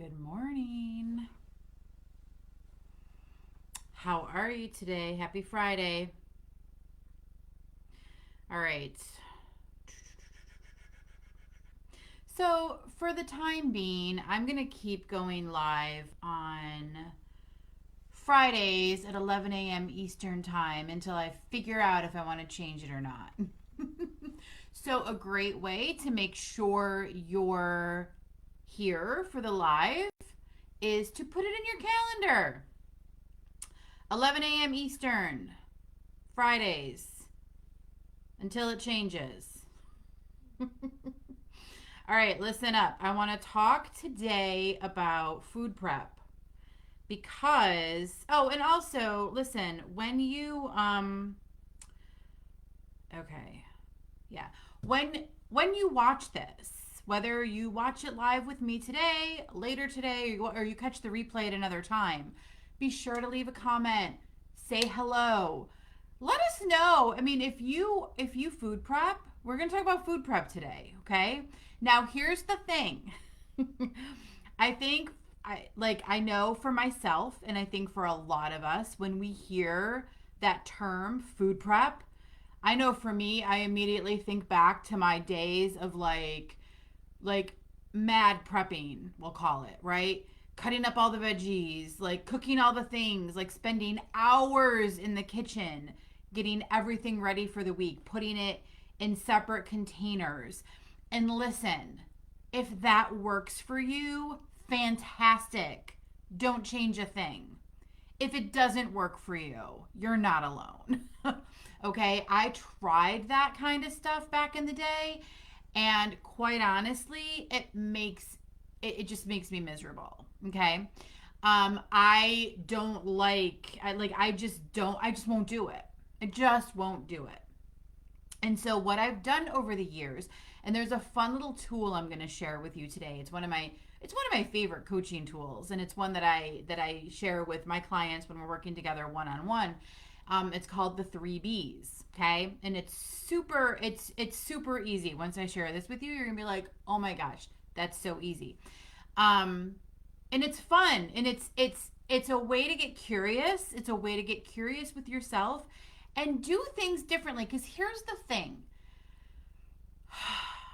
Good morning. How are you today? Happy Friday. All right. So, for the time being, I'm going to keep going live on Fridays at 11 a.m. Eastern Time until I figure out if I want to change it or not. So, a great way to make sure you're here for the live is to put it in your calendar. 11 a.m. Eastern, Fridays, until it changes. All right, listen up. I want to talk today about food prep because, oh, and also, listen, okay, yeah, when you watch this, whether you watch it live with me today, later today, or you catch the replay at another time, be sure to leave a comment, say hello, let us know. I mean, if you food prep, we're going to talk about food prep today, okay? Now, here's the thing. I think I know for myself and I think for a lot of us when we hear that term food prep, I know for me, I immediately think back to my days of like mad prepping, we'll call it, right? Cutting up all the veggies, like cooking all the things, like spending hours in the kitchen, getting everything ready for the week, putting it in separate containers. And listen, if that works for you, fantastic. Don't change a thing. If it doesn't work for you, you're not alone. Okay, I tried that kind of stuff back in the day, and quite honestly, it just makes me miserable. Okay, I don't I just won't do it. I just won't do it. And so what I've done over the years, and there's a fun little tool I'm going to share with you today. It's one of my favorite coaching tools, and it's one that I share with my clients when we're working together one on one. It's called the 3 B's. Okay, and it's super easy. Once I share this with you, you're gonna be like, oh my gosh, that's so easy. Um, and it's fun, and it's a way to get curious. It's a way to get curious with yourself and do things differently. Because here's the thing.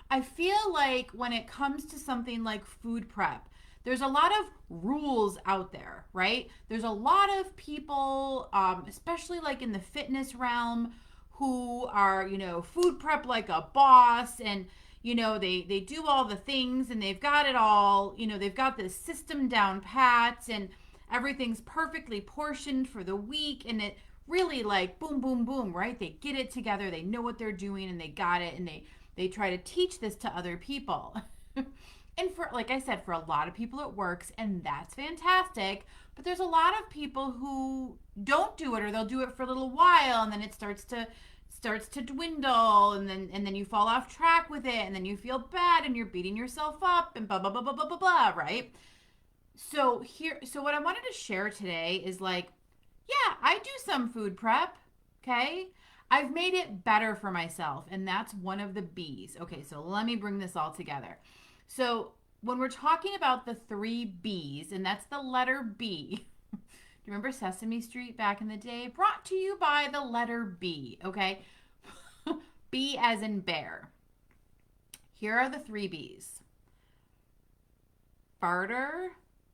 I feel like when it comes to something like food prep, there's a lot of rules out there, right? There's a lot of people, especially like in the fitness realm, who are, food prep like a boss, and, they do all the things and they've got it all, they've got this system down pat and everything's perfectly portioned for the week. And it really like boom, boom, boom, right? They get it together, they know what they're doing and they got it, and they try to teach this to other people. And for, like I said, for a lot of people it works, and that's fantastic. But there's a lot of people who don't do it, or they'll do it for a little while and then it starts to dwindle, and then you fall off track with it, and then you feel bad and you're beating yourself up and blah blah blah blah blah blah blah, right? So what I wanted to share today is like, yeah, I do some food prep, okay? I've made it better for myself, and that's one of the B's. Okay, so let me bring this all together. So, when we're talking about the 3 B's, and that's the letter B. Do you remember Sesame Street back in the day? Brought to you by the letter B, okay? B as in bear. Here are the 3 B's. Barter.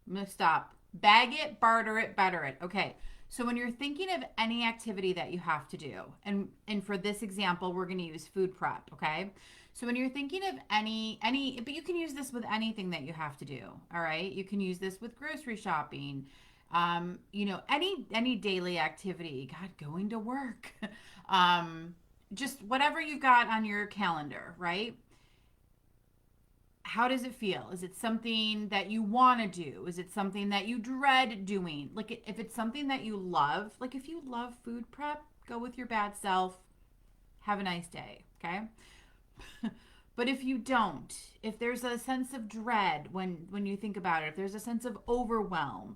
I'm going to stop. Bag it, barter it, better it. Okay. So when you're thinking of any activity that you have to do, and for this example, we're going to use food prep, okay? So when you're thinking of any, but you can use this with anything that you have to do, all right? You can use this with grocery shopping, any daily activity. God, going to work, just whatever you've got on your calendar, right? How does it feel? Is it something that you want to do? Is it something that you dread doing? Like if it's something that you love, like if you love food prep, go with your bad self. Have a nice day, okay? But if you don't, if there's a sense of dread when you think about it, if there's a sense of overwhelm,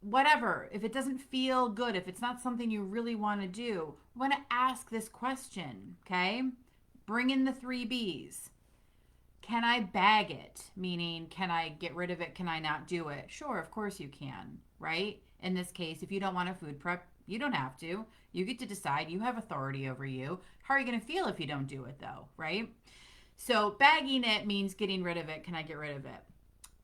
whatever, if it doesn't feel good, if it's not something you really want to do, I want to ask this question, okay? Bring in the 3 B's. can I bag it? Meaning, can I get rid of it? Can I not do it? Sure, of course you can, right? In this case, if you don't want a food prep, you don't have to. You get to decide. You have authority over you. How are you going to feel if you don't do it, though, right? So, bagging it means getting rid of it. Can I get rid of it?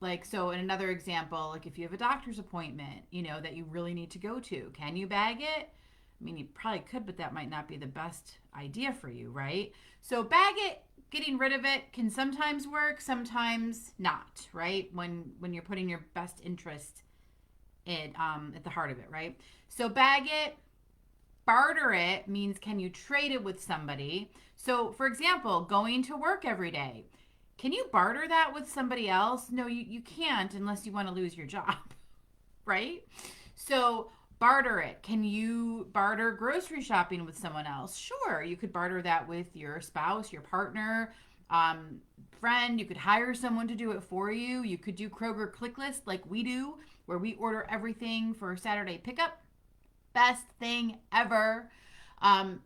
Like, so in another example, like if you have a doctor's appointment, that you really need to go to, can you bag it? I mean, you probably could, but that might not be the best idea for you, right? So bag it, getting rid of it can sometimes work, sometimes not, right? When you're putting your best interest at the heart of it, right? So bag it, barter it means can you trade it with somebody? So for example, going to work every day. Can you barter that with somebody else? No, you can't unless you want to lose your job, right? So barter it. Can you barter grocery shopping with someone else? Sure, you could barter that with your spouse, your partner, friend. You could hire someone to do it for you. You could do Kroger Click List like we do, where we order everything for Saturday pickup. Best thing ever.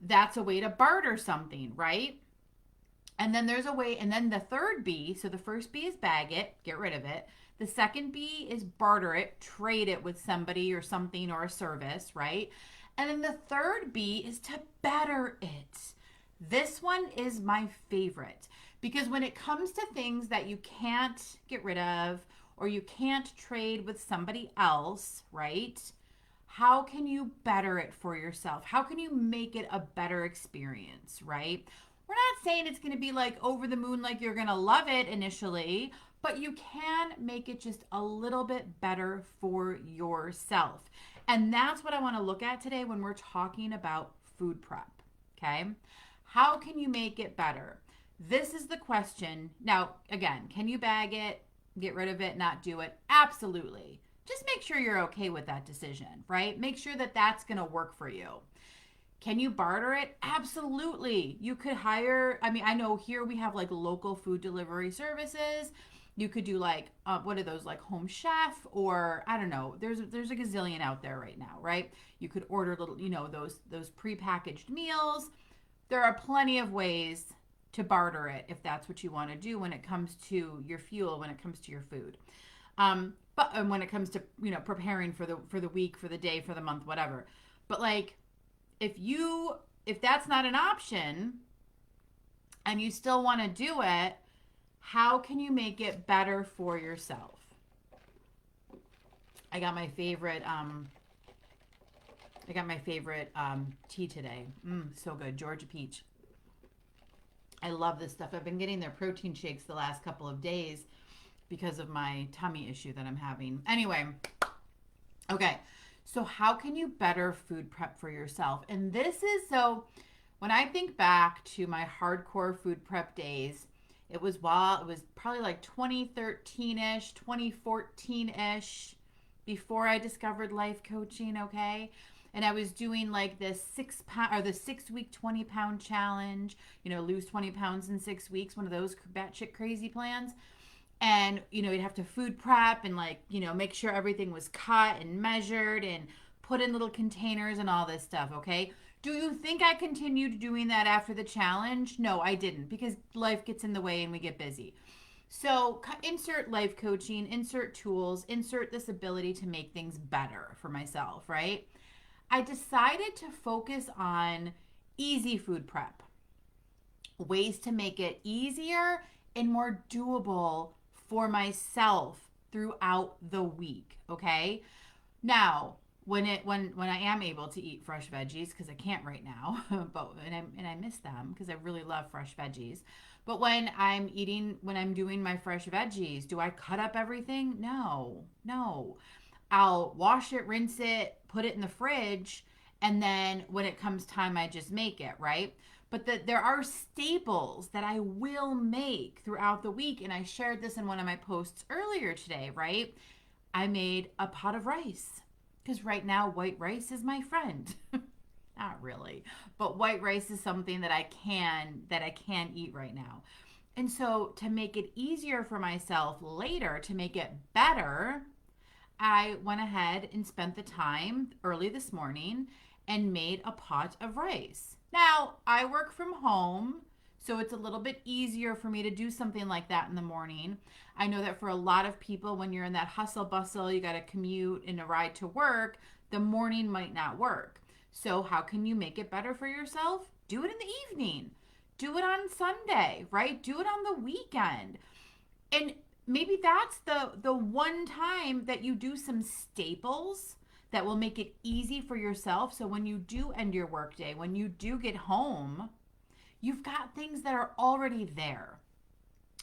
That's a way to barter something, right? And then there's a way, and then the third B, so the first B is bag it, get rid of it. The second B is barter it, trade it with somebody or something or a service, right? And then the third B is to better it. This one is my favorite because when it comes to things that you can't get rid of or you can't trade with somebody else, right? How can you better it for yourself? How can you make it a better experience, right? We're not saying it's going to be like over the moon, like you're going to love it initially, but you can make it just a little bit better for yourself. And that's what I want to look at today when we're talking about food prep. Okay. How can you make it better? This is the question. Now, again, can you bag it, get rid of it, not do it? Absolutely. Just make sure you're okay with that decision, right? Make sure that that's going to work for you. Can you barter it? Absolutely. You could hire, I know here we have like local food delivery services. You could do like, what are those, like Home Chef, or I don't know. There's a gazillion out there right now, right? You could order little, those prepackaged meals. There are plenty of ways to barter it if that's what you want to do when it comes to your fuel, when it comes to your food. But when it comes to, preparing for the week, for the day, for the month, whatever. But like, if that's not an option and you still want to do it, how can you make it better for yourself? I got my favorite tea today. So good. Georgia peach. I love this stuff. I've been getting their protein shakes the last couple of days because of my tummy issue that I'm having. Anyway, okay. So how can you better food prep for yourself? And this is so when I think back to my hardcore food prep days, it was probably like 2013-ish, 2014-ish before I discovered life coaching, okay? And I was doing like this 6-week 20-pound challenge, lose 20 pounds in 6 weeks, one of those batshit crazy plans. And, you'd have to food prep and make sure everything was cut and measured and put in little containers and all this stuff, okay? Do you think I continued doing that after the challenge? No, I didn't, because life gets in the way and we get busy. So insert life coaching, insert tools, insert this ability to make things better for myself, right? I decided to focus on easy food prep, ways to make it easier and more doable for myself throughout the week, okay? Now, when I am able to eat fresh veggies, because I can't right now, and I miss them because I really love fresh veggies. But when I'm doing my fresh veggies, do I cut up everything? No. I'll wash it, rinse it, put it in the fridge, and then when it comes time, I just make it, right? But there are staples that I will make throughout the week. And I shared this in one of my posts earlier today, right? I made a pot of rice because right now white rice is my friend. Not really, but white rice is something that I can eat right now. And so to make it easier for myself later, to make it better, I went ahead and spent the time early this morning and made a pot of rice. Now, I work from home, So it's a little bit easier for me to do something like that in the morning. I know that for a lot of people, when you're in that hustle bustle, you got to commute and a ride to work, the morning might not work. So, how can you make it better for yourself? Do it in the evening. Do it on Sunday, right? Do it on the weekend. And maybe that's the one time that you do some staples that will make it easy for yourself. So when you do end your workday, when you do get home, you've got things that are already there.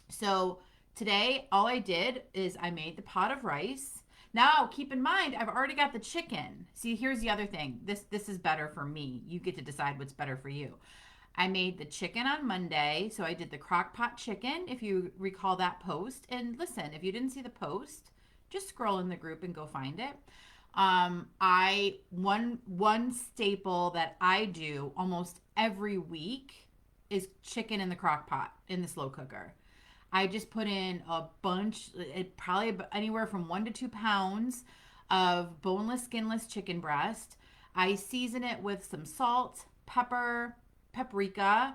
So today, all I did is I made the pot of rice. Now, keep in mind, I've already got the chicken. See, here's the other thing. This is better for me. You get to decide what's better for you. I made the chicken on Monday, so I did the crock pot chicken, if you recall that post. And listen, if you didn't see the post, just scroll in the group and go find it. I one staple that I do almost every week is chicken in the crock pot in the slow cooker. I just put in a bunch, probably anywhere from 1 to 2 pounds of boneless, skinless chicken breast. I season it with some salt, pepper, paprika.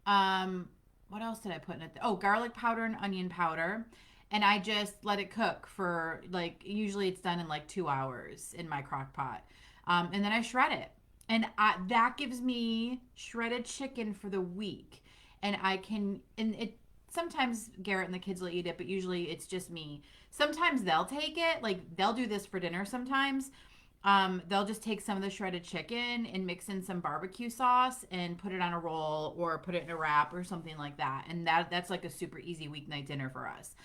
What else did I put in it? Oh, garlic powder and onion powder. And I just let it cook for like, usually it's done in like 2 hours in my crock pot. And then I shred it. And that gives me shredded chicken for the week. And I can, and it, sometimes Garrett and the kids will eat it, but usually it's just me. Sometimes they'll take it, like they'll do this for dinner sometimes. They'll just take some of the shredded chicken and mix in some barbecue sauce and put it on a roll or put it in a wrap or something like that. And that's like a super easy weeknight dinner for us.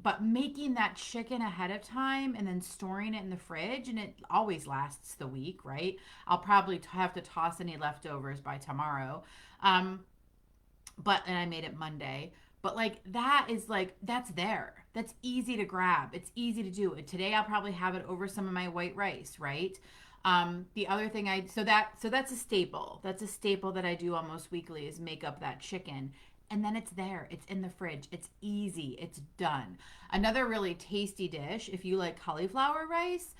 But making that chicken ahead of time and then storing it in the fridge, and it always lasts the week, right? I'll probably have to toss any leftovers by tomorrow. And I made it Monday. But like that is like that's there. That's easy to grab. It's easy to do. And today I'll probably have it over some of my white rice, right? The other thing so that's a staple. That's a staple that I do almost weekly is make up that chicken. And then it's there. It's in the fridge. It's easy. It's done. Another really tasty dish, if you like cauliflower rice,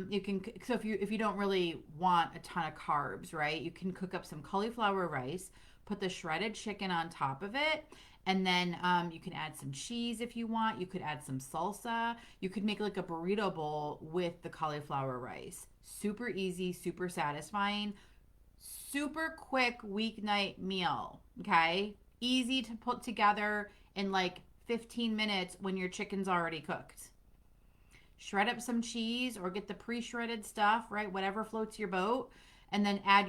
you can so if you don't really want a ton of carbs, right? You can cook up some cauliflower rice, put the shredded chicken on top of it, and then you can add some cheese if you want. You could add some salsa. You could make like a burrito bowl with the cauliflower rice. Super easy, super satisfying, super quick weeknight meal. Okay, easy to put together in like 15 minutes when your chicken's already cooked. Shred up some cheese or get the pre-shredded stuff, right? Whatever floats your boat, and then add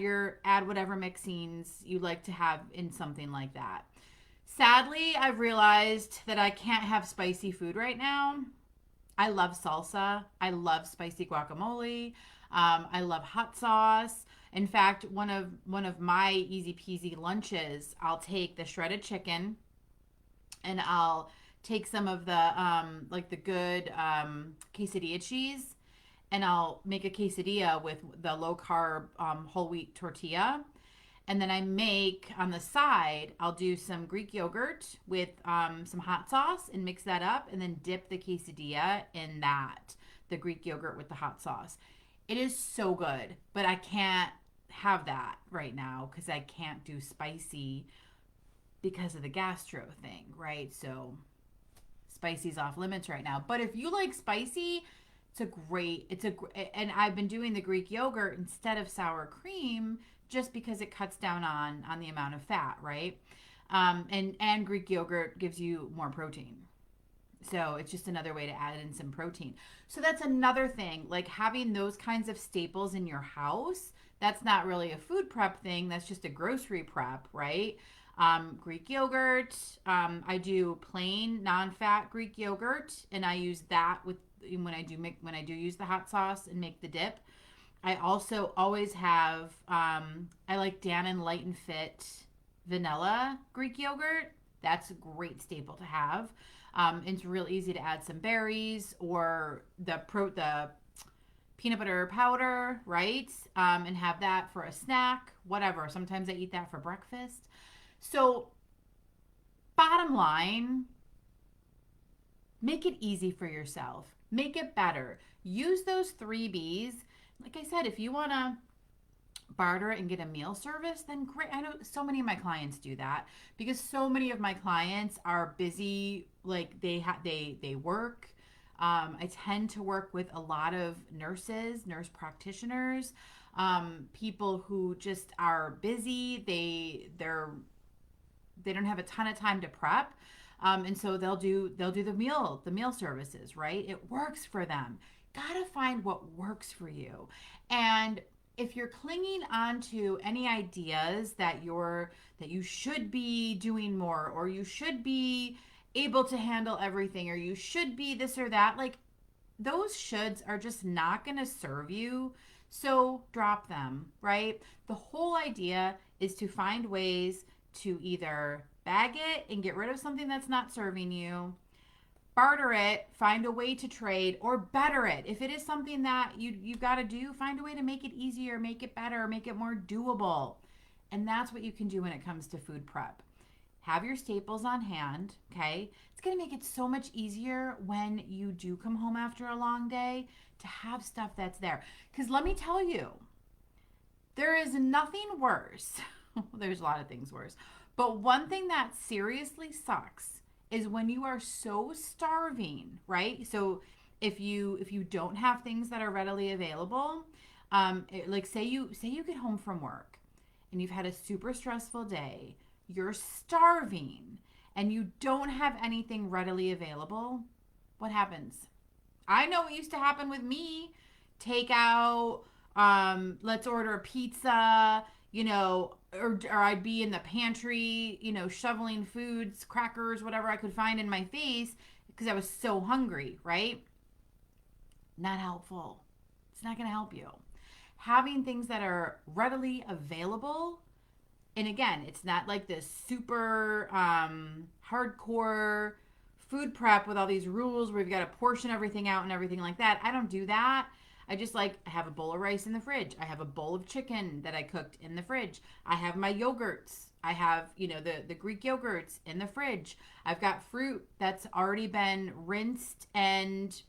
whatever mixings you like to have in something like that. Sadly, I've realized that I can't have spicy food right now. I love salsa. I love spicy guacamole. I love hot sauce. In fact, one of my easy peasy lunches, I'll take the shredded chicken and I'll take some of the like the good quesadilla cheese, and I'll make a quesadilla with the low carb whole wheat tortilla. And then I make on the side, I'll do some Greek yogurt with some hot sauce and mix that up and then dip the quesadilla in that, the Greek yogurt with the hot sauce. It is so good, but I can't have that right now because I can't do spicy because of the gastro thing, right? So spicy's off limits right now. But if you like spicy, and I've been doing the Greek yogurt instead of sour cream just because it cuts down on the amount of fat, right? And Greek yogurt gives you more protein. So it's just another way to add in some protein. So that's another thing, like having those kinds of staples in your house. That's not really a food prep thing. That's just a grocery prep, right? Greek yogurt. I do plain non-fat Greek yogurt, and I use that with when I do use the hot sauce and make the dip. I also always have I like Dannon Light and Fit vanilla Greek yogurt. That's a great staple to have. It's real easy to add some berries or the peanut butter powder, right? And have that for a snack, whatever. Sometimes I eat that for breakfast. So, bottom line, make it easy for yourself. Make it better. Use those 3 B's. Like I said, if you want to barter and get a meal service, then great. I know so many of my clients do that because so many of my clients are busy. Like they work. I tend to work with a lot of nurses, nurse practitioners, people who just are busy. They don't have a ton of time to prep. And so they'll do the meal services, right? It works for them. Gotta find what works for you. And if you're clinging on to any ideas that you should be doing more, or you should be able to handle everything, or you should be this or that, like those shoulds are just not going to serve you. So drop them, right? The whole idea is to find ways to either bag it and get rid of something that's not serving you, barter it, find a way to trade, or better it. If it is something that you've got to do, find a way to make it easier, make it better, make it more doable. And that's what you can do when it comes to food prep. Have your staples on hand, okay? It's going to make it so much easier when you do come home after a long day to have stuff that's there. Because let me tell you, there is nothing worse. There's a lot of things worse. But one thing that seriously sucks is when you are so starving, right? So if you don't have things that are readily available, like say you get home from work and you've had a super stressful day, you're starving, and you don't have anything readily available, what happens? I know what used to happen with me. Takeout, let's order a pizza, or I'd be in the pantry, shoveling foods, crackers, whatever I could find in my face because I was so hungry, right? Not helpful. It's not going to help you. Having things that are readily available, and again, it's not like this super hardcore food prep with all these rules where you've got to portion everything out and everything like that. I don't do that. I just I have a bowl of rice in the fridge. I have a bowl of chicken that I cooked in the fridge. I have my yogurts. I have, the Greek yogurts in the fridge. I've got fruit that's already been rinsed, and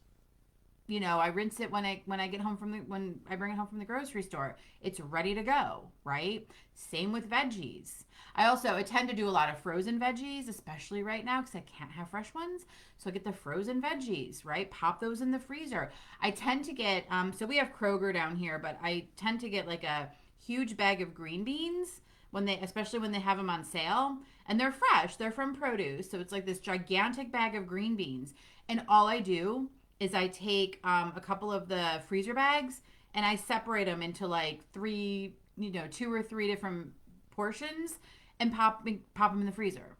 I rinse it when I get home when I bring it home from the grocery store. It's ready to go, right? Same with veggies. I tend to do a lot of frozen veggies, especially right now because I can't have fresh ones. So I get the frozen veggies, right? Pop those in the freezer. I tend to get so we have Kroger down here, but I tend to get like a huge bag of green beans especially when they have them on sale, and they're fresh. They're from produce, so it's like this gigantic bag of green beans. And all I do is I take a couple of the freezer bags and I separate them into like three, 2 or 3 different portions and pop them in the freezer.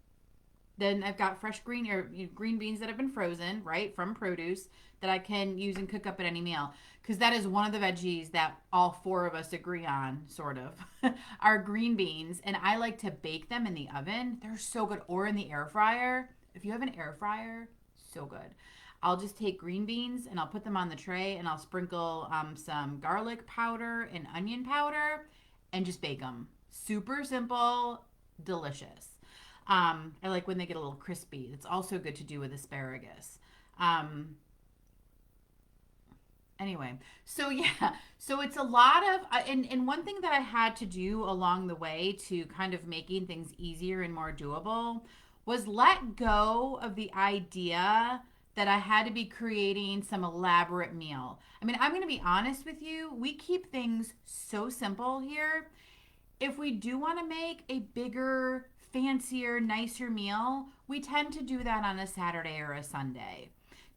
Then I've got fresh green beans that have been frozen, right, from produce that I can use and cook up at any meal. Because that is one of the veggies that all 4 of us agree on, sort of, are green beans. And I like to bake them in the oven. They're so good. Or in the air fryer. If you have an air fryer, so good. I'll just take green beans and I'll put them on the tray and I'll sprinkle some garlic powder and onion powder and just bake them. Super simple, delicious. I like when they get a little crispy. It's also good to do with asparagus. Anyway, so yeah, so it's a lot of, and one thing that I had to do along the way to kind of making things easier and more doable was let go of the idea that I had to be creating some elaborate meal. I mean, I'm going to be honest with you. We keep things so simple here. If we do want to make a bigger, fancier, nicer meal, we tend to do that on a Saturday or a Sunday.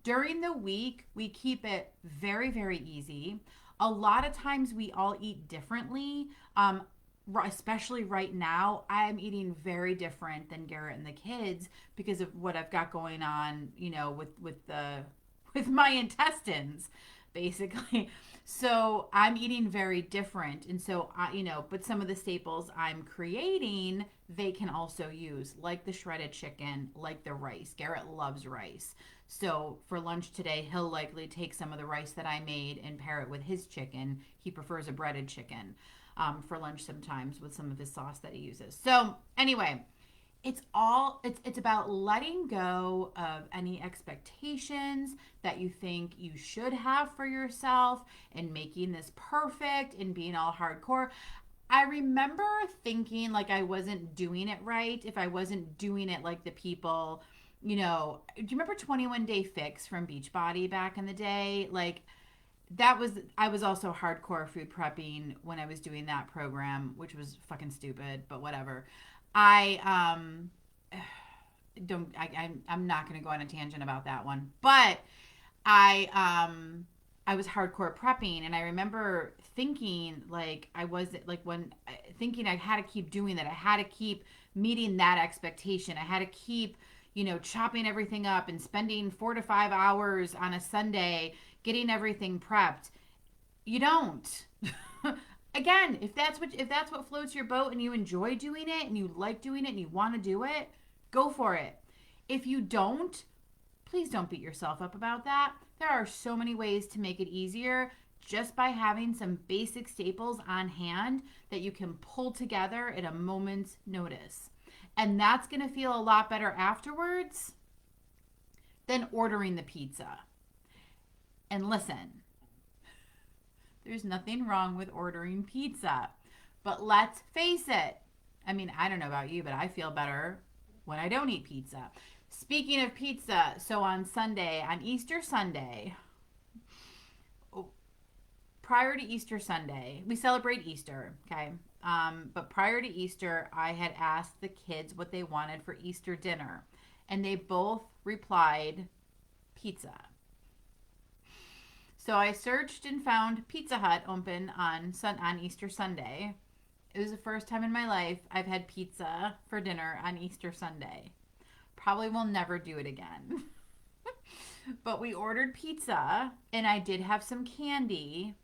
During the week, we keep it very, very easy. A lot of times we all eat differently. Especially right now, I am eating very different than Garrett and the kids because of what I've got going on, with my intestines, basically. So I'm eating very different, and so but some of the staples I'm creating, they can also use, like the shredded chicken, like the rice. Garrett loves rice. So for lunch today, he'll likely take some of the rice that I made and pair it with his chicken. He prefers a breaded chicken for lunch sometimes with some of his sauce that he uses. So anyway, it's about letting go of any expectations that you think you should have for yourself and making this perfect and being all hardcore. I remember thinking like I wasn't doing it right if I wasn't doing it like the people, do you remember 21 Day Fix from Beachbody back in the day? Like that was I was also hardcore food prepping when I was doing that program, which was fucking stupid, but whatever. I don't I'm not going to go on a tangent about that one. But I I was hardcore prepping, and I remember thinking like I was like when thinking I had to keep doing that. I had to keep meeting that expectation. I had to keep, chopping everything up and spending 4 to 5 hours on a Sunday getting everything prepped. You don't. Again, if that's what floats your boat and you enjoy doing it and you like doing it and you want to do it, go for it. If you don't, please don't beat yourself up about that. There are so many ways to make it easier just by having some basic staples on hand that you can pull together at a moment's notice. And that's going to feel a lot better afterwards than ordering the pizza. And listen, there's nothing wrong with ordering pizza. But let's face it. I mean, I don't know about you, but I feel better when I don't eat pizza. Speaking of pizza, so on Sunday, on Easter Sunday, prior to Easter Sunday, we celebrate Easter, okay? But prior to Easter, I had asked the kids what they wanted for Easter dinner, and they both replied pizza. So I searched and found Pizza Hut open on Easter Sunday. It was the first time in my life I've had pizza for dinner on Easter Sunday. Probably will never do it again. But we ordered pizza, and I did have some candy,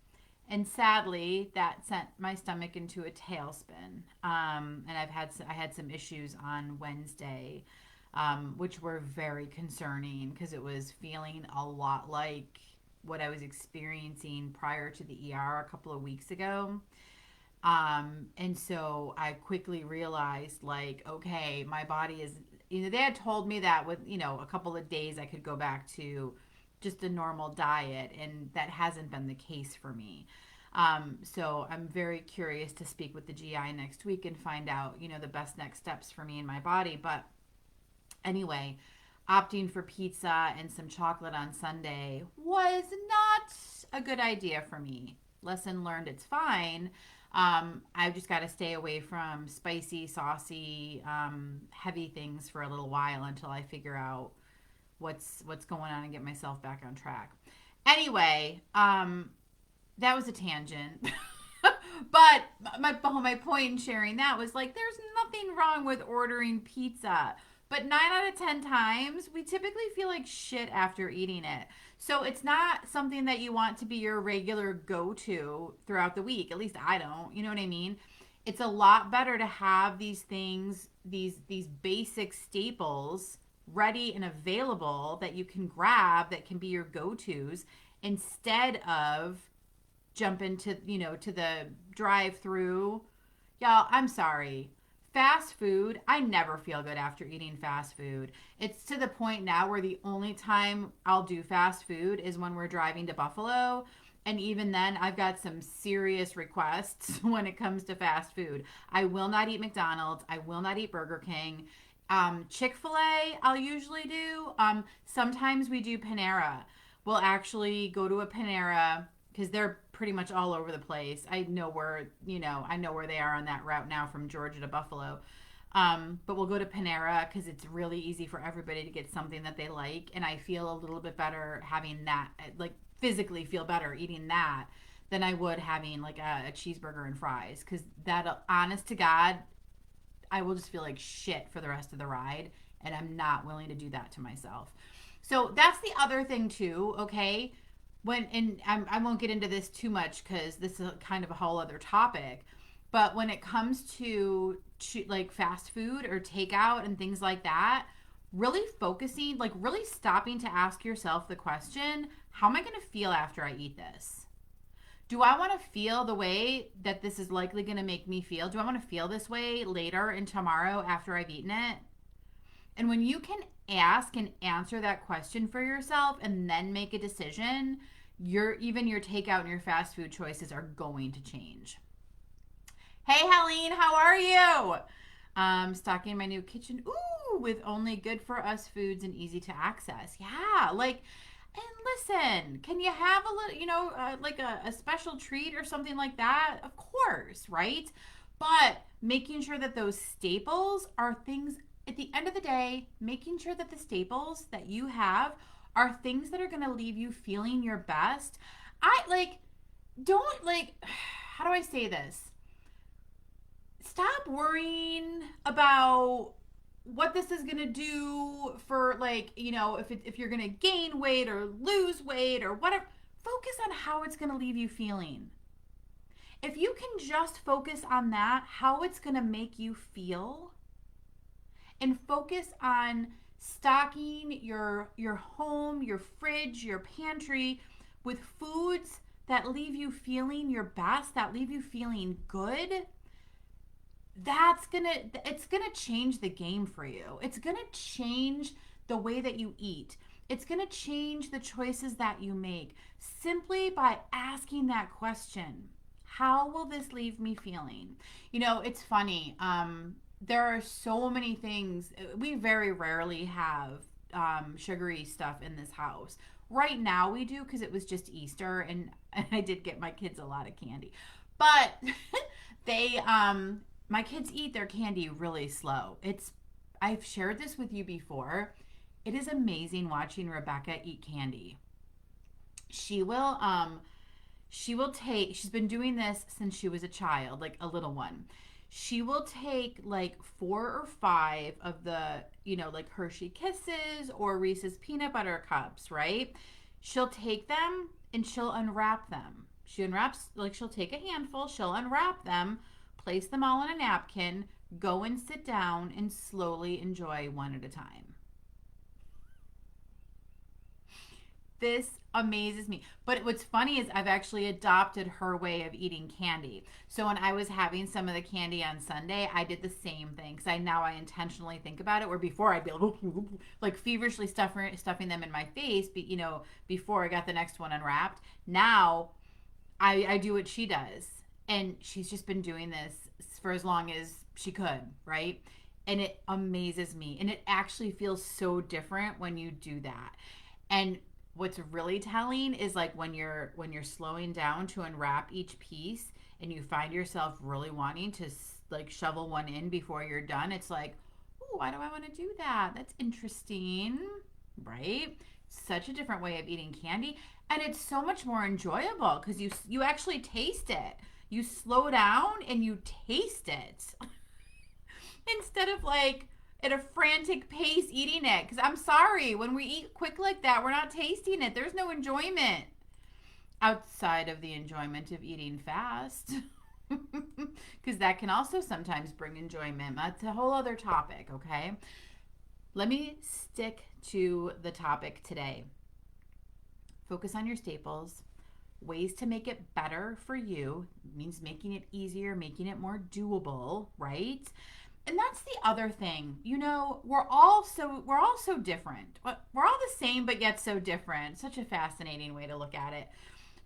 and sadly that sent my stomach into a tailspin. And I had some issues on Wednesday, which were very concerning because it was feeling a lot like what I was experiencing prior to the ER a couple of weeks ago. And so I quickly realized, like, okay, my body is, they had told me that with, a couple of days I could go back to just a normal diet, and that hasn't been the case for me. So I'm very curious to speak with the GI next week and find out, the best next steps for me and my body. But anyway, opting for pizza and some chocolate on Sunday was not a good idea for me. Lesson learned, it's fine. I've just got to stay away from spicy, saucy, heavy things for a little while until I figure out what's going on and get myself back on track. Anyway, that was a tangent. But my point in sharing that was like, there's nothing wrong with ordering pizza. But 9 out of 10 times, we typically feel like shit after eating it. So it's not something that you want to be your regular go-to throughout the week. At least I don't. You know what I mean? It's a lot better to have these things, these basic staples ready and available that you can grab that can be your go-tos instead of jump into, to the drive-through. Y'all, I'm sorry. Fast food, I never feel good after eating fast food. It's to the point now where the only time I'll do fast food is when we're driving to Buffalo. And even then, I've got some serious requests when it comes to fast food. I will not eat McDonald's. I will not eat Burger King. Chick-fil-A, I'll usually do. Sometimes we do Panera. We'll actually go to a Panera because they're pretty much all over the place. I know where they are on that route now from Georgia to Buffalo. But we'll go to Panera because it's really easy for everybody to get something that they like. And I feel a little bit better having that, like physically feel better eating that than I would having like a cheeseburger and fries. Because that, honest to God, I will just feel like shit for the rest of the ride. And I'm not willing to do that to myself. So that's the other thing too, okay? I won't get into this too much because this is kind of a whole other topic, but when it comes to like fast food or takeout and things like that, really focusing, like really stopping to ask yourself the question, how am I going to feel after I eat this? Do I want to feel the way that this is likely going to make me feel? Do I want to feel this way later and tomorrow after I've eaten it? And when you can ask and answer that question for yourself and then make a decision, your takeout and your fast food choices are going to change. Hey, Helene, how are you? Stocking my new kitchen. Ooh, with only good for us foods and easy to access. Yeah, like, and listen, can you have a little, like a special treat or something like that? Of course, right? But making sure that those staples are things at the end of the day, making sure that the staples that you have are things that are going to leave you feeling your best. I like, don't like, how do I say this? Stop worrying about what this is going to do for, like, if you're going to gain weight or lose weight or whatever. Focus on how it's going to leave you feeling. If you can just focus on that, how it's going to make you feel, and focus on stocking your home, your fridge, your pantry with foods that leave you feeling your best, that leave you feeling good, it's gonna change the game for you. It's gonna change the way that you eat. It's gonna change the choices that you make simply by asking that question. How will this leave me feeling? It's funny. There are so many things. We very rarely have sugary stuff in this house. Right now we do because it was just Easter, and I did get my kids a lot of candy. But they my kids eat their candy really slow. I've shared this with you before. It is amazing watching Rebecca eat candy. She will she's been doing this since she was a child, like a little one. She will take like 4 or 5 of the, like Hershey Kisses or Reese's peanut butter cups, right? She'll take them and she'll unwrap them. She unwraps, like, she'll take a handful, she'll unwrap them, place them all on a napkin, go and sit down and slowly enjoy one at a time. This amazes me. But what's funny is I've actually adopted her way of eating candy. So when I was having some of the candy on Sunday, I did the same thing because I intentionally think about it. Where before I'd be like feverishly stuffing them in my face, but before I got the next one unwrapped. Now I do what she does, and she's just been doing this for as long as she could, right? And it amazes me, and it actually feels so different when you do that. And what's really telling is, like, when you're slowing down to unwrap each piece and you find yourself really wanting to, like, shovel one in before you're done. It's like, oh, why do I want to do that? That's interesting, right? Such a different way of eating candy, and it's so much more enjoyable because you actually taste it. You slow down and you taste it instead of, like, at a frantic pace eating it. Because I'm sorry, when we eat quick like that, we're not tasting it. There's no enjoyment outside of the enjoyment of eating fast. Because that can also sometimes bring enjoyment. That's a whole other topic, okay? Let me stick to the topic today. Focus on your staples. Ways to make it better for you means making it easier, making it more doable, right? And that's the other thing. We're all so different. We're all the same but yet so different. Such a fascinating way to look at it.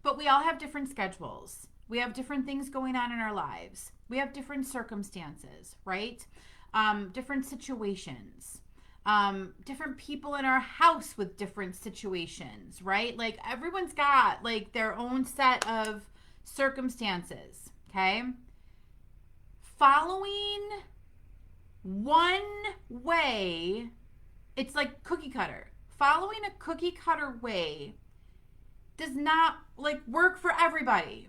But we all have different schedules. We have different things going on in our lives. We have different circumstances, right? Different situations. Different people in our house with different situations, right? Like, everyone's got, like, their own set of circumstances, okay? Following one way, it's like cookie cutter. Following a cookie cutter way does not, like, work for everybody.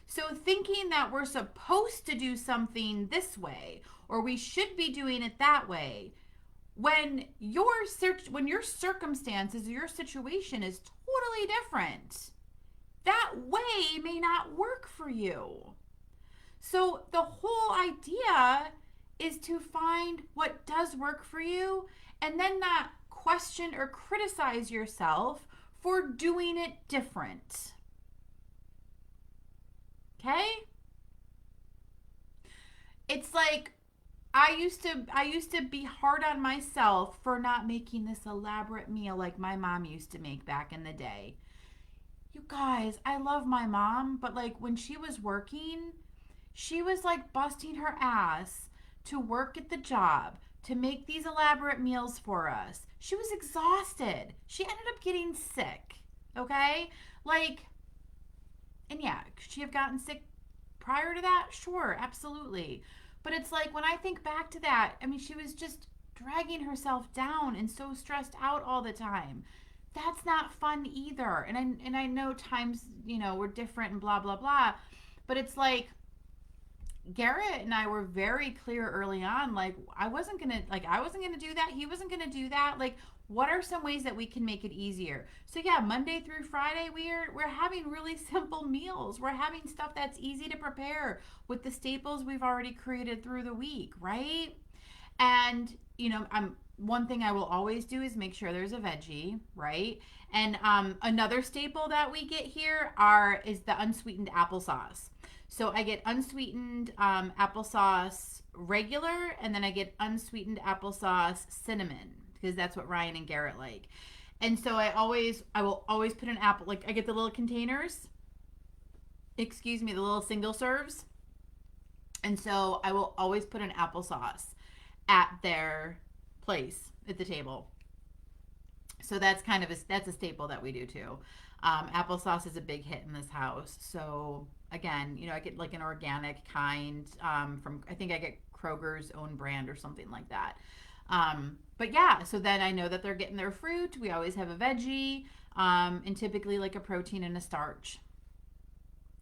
So thinking that we're supposed to do something this way or we should be doing it that way, when your circumstances, your situation is totally different, that way may not work for you. So the whole idea is to find what does work for you and then not question or criticize yourself for doing it different. Okay? It's like, I used to be hard on myself for not making this elaborate meal like my mom used to make back in the day. You guys, I love my mom, but, like, when she was working, She was like busting her ass to work at the job, to make these elaborate meals for us. She was exhausted. She ended up getting sick. Okay? Like, and yeah, could she have gotten sick prior to that? Sure, absolutely. But it's like when I think back to that, I mean, she was just dragging herself down and so stressed out all the time. That's not fun either. And I know times, were different and blah blah blah. But it's like Garrett and I were very clear early on, like I wasn't gonna do that. He wasn't gonna do that. Like, what are some ways that we can make it easier? So yeah, Monday through Friday, we're having really simple meals. We're having stuff that's easy to prepare with the staples we've already created through the week, right? And I'm one thing I will always do is make sure there's a veggie, right? And another staple that we get here is the unsweetened applesauce. So I get unsweetened applesauce regular, and then I get unsweetened applesauce cinnamon because that's what Ryan and Garrett like. And so I will always put an apple. Like I get the little containers, excuse me, the little single serves, and so I will always put an applesauce at their place at the table. So that's that's a staple that we do too. Applesauce is a big hit in this house. So again, I get like an organic kind from I think I get Kroger's own brand or something like that. But yeah, so then I know that they're getting their fruit. We always have a veggie, and typically like a protein and a starch.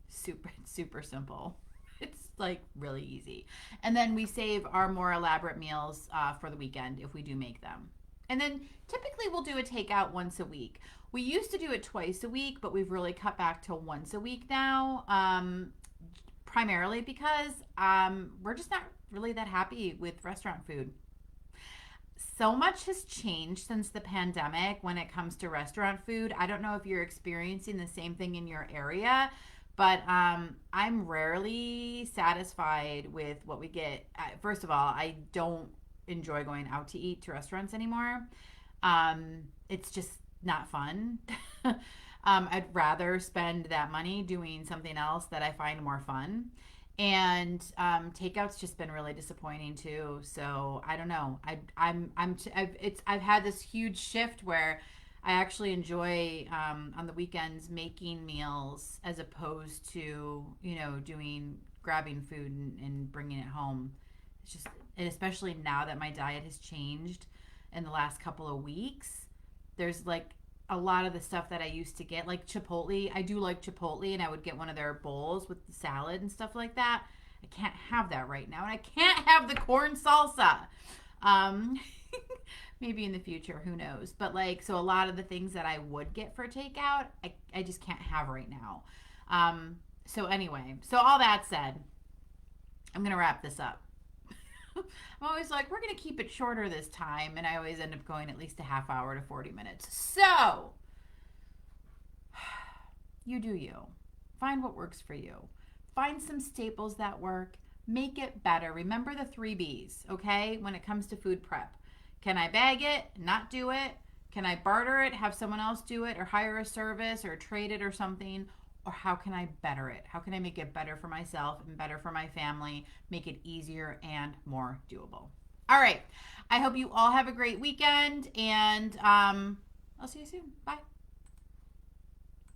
Super simple. It's like really easy. And then we save our more elaborate meals for the weekend if we do make them. And then typically we'll do a takeout once a week. We used to do it twice a week, but we've really cut back to once a week now, primarily because we're just not really that happy with restaurant food. So much has changed since the pandemic when it comes to restaurant food. I don't know if you're experiencing the same thing in your area, but I'm rarely satisfied with what we get. First of all, I don't enjoy going out to eat to restaurants anymore. It's just not fun. I'd rather spend that money doing something else that I find more fun. And takeout's just been really disappointing too. So I don't know. I've had this huge shift where I actually enjoy on the weekends making meals as opposed to doing grabbing food and bringing it home. It's just, and especially now that my diet has changed in the last couple of weeks, there's like a lot of the stuff that I used to get, like Chipotle. I do like Chipotle, and I would get one of their bowls with the salad and stuff like that. I can't have that right now, and I can't have the corn salsa. Um, maybe in the future, who knows? But like, so a lot of the things that I would get for takeout, I just can't have right now. So anyway, so all that said, I'm gonna wrap this up. I'm always like, we're going to keep it shorter this time. And I always end up going at least a half hour to 40 minutes. So, you do you. Find what works for you. Find some staples that work. Make it better. Remember the 3 B's, okay? When it comes to food prep. Can I bag it, not do it? Can I barter it, have someone else do it, or hire a service, or trade it or something? Or how can I better it? How can I make it better for myself and better for my family, make it easier and more doable? All right. I hope you all have a great weekend, and I'll see you soon. Bye.